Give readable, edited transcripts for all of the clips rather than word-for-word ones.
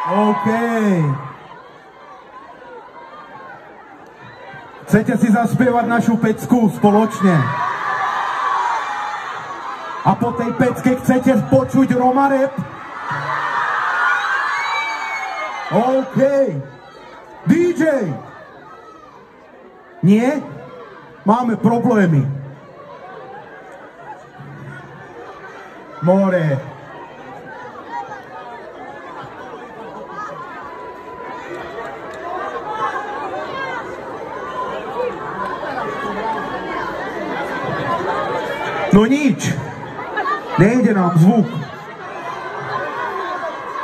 OK. Chcete si zaspievať našu pecku spoločne? A po tej pecke chcete počuť Roma rap? OK. DJ. Nie? Máme problémy. More. No nič. Nejde nám zvuk.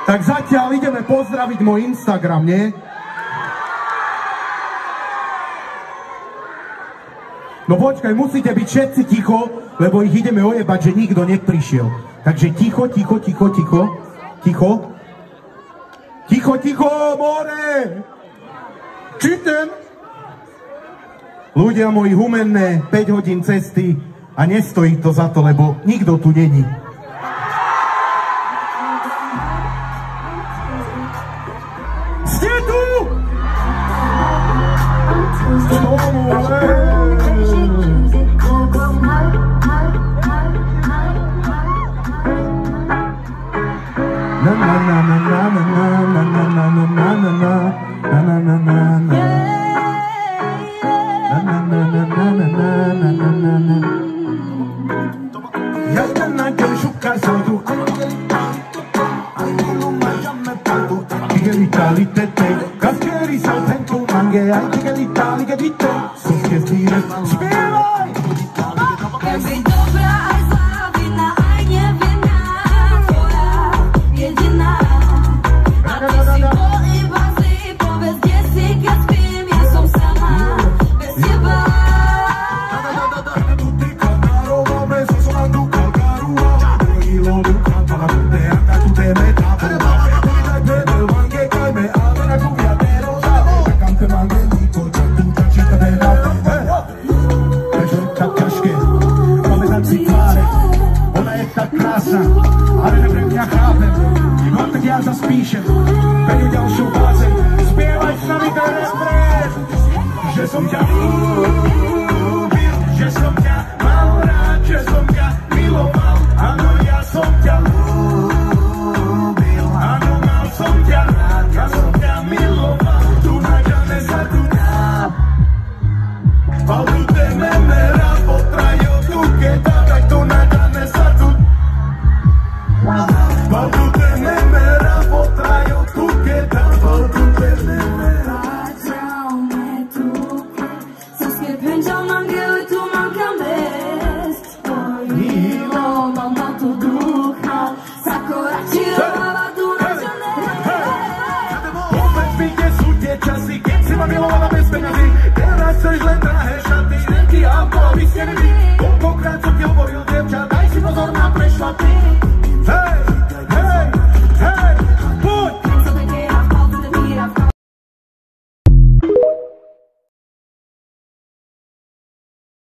Tak zatiaľ ideme pozdraviť môj Instagram, nie? No počkaj, musíte byť všetci ticho, lebo ich ideme ojebať, že nikto neprišiel. Takže ticho, ticho, ticho, ticho. Ticho. Ticho, ticho, more! Čitem! Ľudia moji humenné, 5 hodín cesty a nestojí to za to, lebo nikto tu není. Ste tu? Koľkokrát som ti hovoril, dievča, daj si pozor na prešlapy.